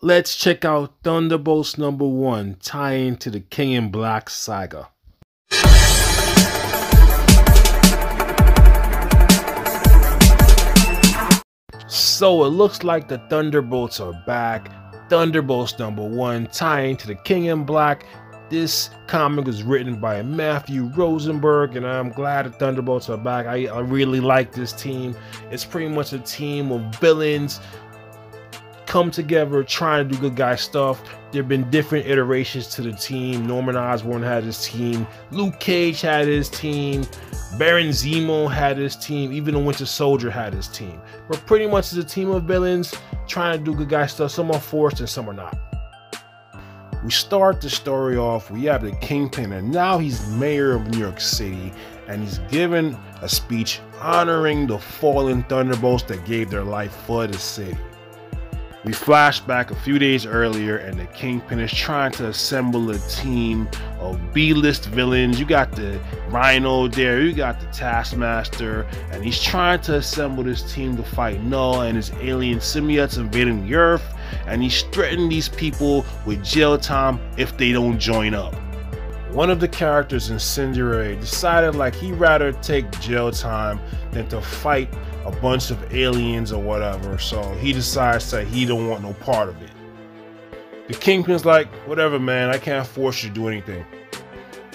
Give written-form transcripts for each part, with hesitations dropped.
Let's check out Thunderbolts #1, tying to the King in Black saga. So it looks like the Thunderbolts are back. Thunderbolts #1, tying to the King in Black. This comic was written by Matthew Rosenberg, and I'm glad the Thunderbolts are back. I really like this team. It's pretty much a team of villains come together trying to do good guy stuff. There have been different iterations to the team. Norman Osborn had his team, Luke Cage had his team, Baron Zemo had his team, even the Winter Soldier had his team. But pretty much it's a team of villains trying to do good guy stuff. Some are forced and some are not. We start the story off, we have the Kingpin, and now he's mayor of New York City, and he's given a speech honoring the fallen Thunderbolts that gave their life for the city. We flash back a few days earlier, and the Kingpin is trying to assemble a team of B-list villains. You got the Rhino there, you got the Taskmaster, and he's trying to assemble this team to fight Null and his alien symbiotes invading the Earth, and he's threatening these people with jail time if they don't join up. One of the characters, Incendiary, decided like he'd rather take jail time than to fight a bunch of aliens or whatever, so he decides that he don't want no part of it. The Kingpin's like, whatever man, I can't force you to do anything.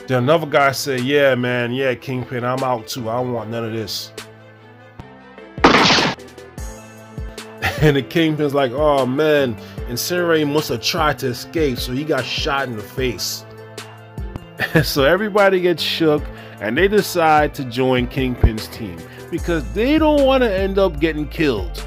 Then another guy said, yeah man, yeah Kingpin, I'm out too, I don't want none of this. And the Kingpin's like, oh man, Incendiary must have tried to escape, so he got shot in the face. So everybody gets shook and they decide to join Kingpin's team because they don't want to end up getting killed.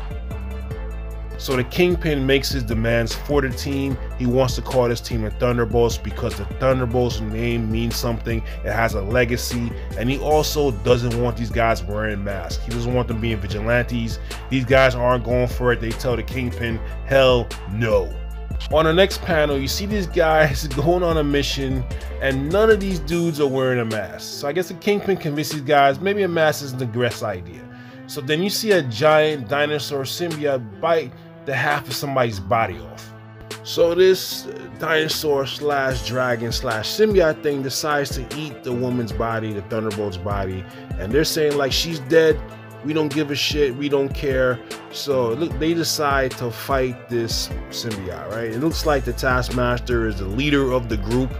So the Kingpin makes his demands for the team. He wants to call this team the Thunderbolts because the Thunderbolts name means something. It has a legacy, and he also doesn't want these guys wearing masks. He doesn't want them being vigilantes. These guys aren't going for it. They tell the Kingpin, hell no. On the next panel, you see these guys going on a mission, and none of these dudes are wearing a mask. So I guess the Kingpin convinced these guys maybe a mask isn't the best idea. So then you see a giant dinosaur symbiote bite the half of somebody's body off. So this dinosaur slash dragon slash symbiote thing decides to eat the woman's body, the Thunderbolt's body, and they're saying like she's dead. We don't give a shit, we don't care. So look, they decide to fight this symbiote, right? It looks like the Taskmaster is the leader of the group,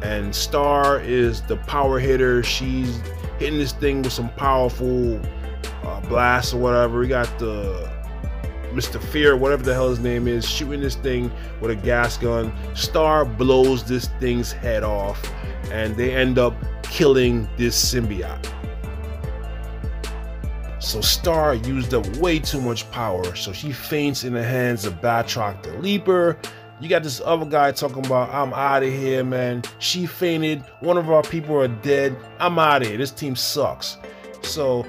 and Star is the power hitter. She's hitting this thing with some powerful blasts or whatever. We got the Mr. Fear, whatever the hell his name is, shooting this thing with a gas gun. Star blows this thing's head off, and they end up killing this symbiote. So Star used up way too much power, so she faints in the hands of Batroc the Leaper. You got this other guy talking about, I'm out of here, man. She fainted, one of our people are dead, I'm out of here, this team sucks. So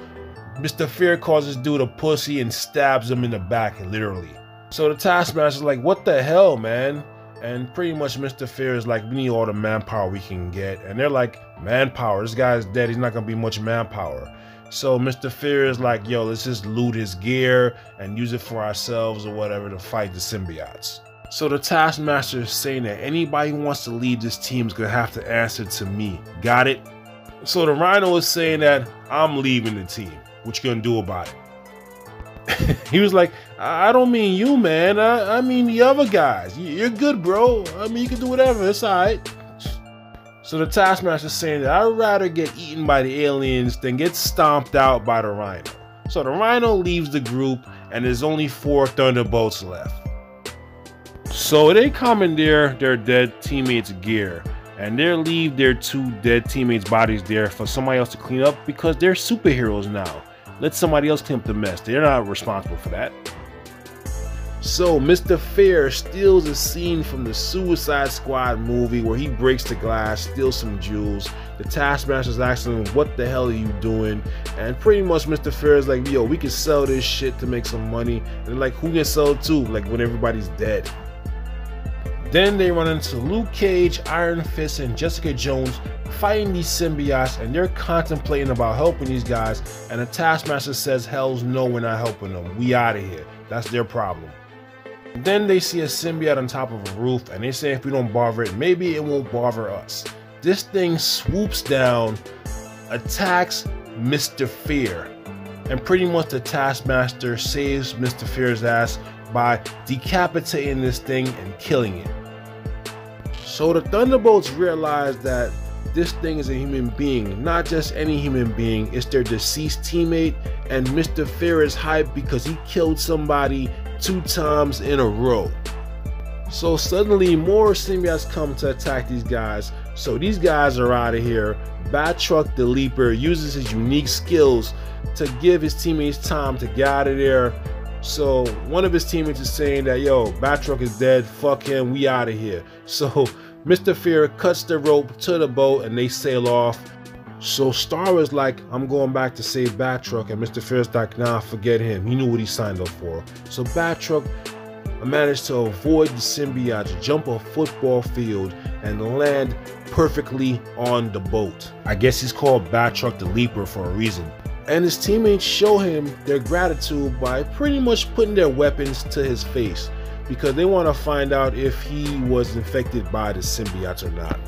Mr. Fear calls this dude a pussy and stabs him in the back, literally. So the Taskmaster's like, what the hell, man? And pretty much Mr. Fear is like, we need all the manpower we can get. And they're like, manpower? This guy's dead, he's not gonna be much manpower. So Mr. Fear is like, yo, let's just loot his gear and use it for ourselves or whatever to fight the symbiotes. So the Taskmaster is saying that anybody who wants to lead this team is gonna have to answer to me. Got it? So the Rhino is saying that I'm leaving the team. What you gonna do about it? He was like, I don't mean you, man. I mean the other guys. You're good, bro. I mean, you can do whatever. It's alright. So the Taskmaster is saying that I'd rather get eaten by the aliens than get stomped out by the Rhino. So the Rhino leaves the group, and there's only 4 Thunderbolts left. So they commandeer their dead teammates' gear, and they leave their 2 dead teammates' bodies there for somebody else to clean up because they're superheroes now. Let somebody else clean up the mess. They're not responsible for that. So Mr. Fear steals a scene from the Suicide Squad movie where he breaks the glass, steals some jewels. The Taskmaster's asking him, what the hell are you doing? And pretty much Mr. Fear is like, yo, we can sell this shit to make some money. And they're like, who can sell it to? Like when everybody's dead. Then they run into Luke Cage, Iron Fist, and Jessica Jones fighting these symbiotes, and they're contemplating about helping these guys, and the Taskmaster says, hell's no, we're not helping them. We out of here. That's their problem. Then they see a symbiote on top of a roof, and they say if we don't bother it, maybe it won't bother us. This thing swoops down, attacks Mr. Fear, and pretty much the Taskmaster saves Mr. Fear's ass by decapitating this thing and killing it. So the Thunderbolts realize that this thing is a human being, not just any human being, it's their deceased teammate, and Mr. Fear is hyped because he killed somebody 2 times in a row. So suddenly more symbiotes come to attack these guys, so these guys are out of here. Batroc the Leaper uses his unique skills to give his teammates time to get out of there. So one of his teammates is saying that, yo, Batroc is dead, fuck him, we out of here. So Mr. Fear cuts the rope to the boat and they sail off. So Star is like, I'm going back to save Batroc, and Mr. Fear's like, nah, forget him, he knew what he signed up for. So Batroc managed to avoid the symbiotes, jump a football field, and land perfectly on the boat. I guess he's called Batroc the Leaper for a reason. And his teammates show him their gratitude by pretty much putting their weapons to his face, because they want to find out if he was infected by the symbiotes or not.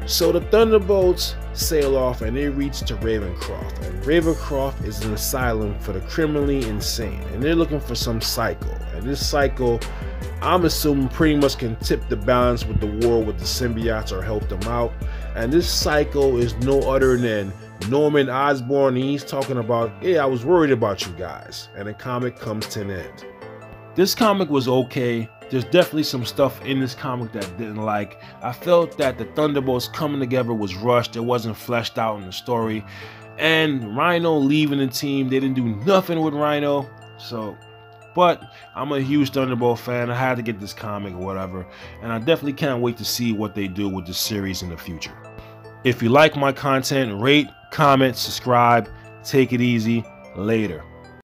So the Thunderbolts sail off and they reach to Ravencroft, and Ravencroft is an asylum for the criminally insane, and they're looking for some psycho, and this psycho, I'm assuming, pretty much can tip the balance with the war with the symbiotes or help them out. And this psycho is no other than Norman Osborn, and he's talking about, hey, I was worried about you guys, and the comic comes to an end. This comic was okay. There's definitely some stuff in this comic that I didn't like. I felt that the Thunderbolts coming together was rushed. It wasn't fleshed out in the story. And Rhino leaving the team, they didn't do nothing with Rhino. So, but I'm a huge Thunderbolt fan. I had to get this comic or whatever. And I definitely can't wait to see what they do with this series in the future. If you like my content, rate, comment, subscribe. Take it easy. Later.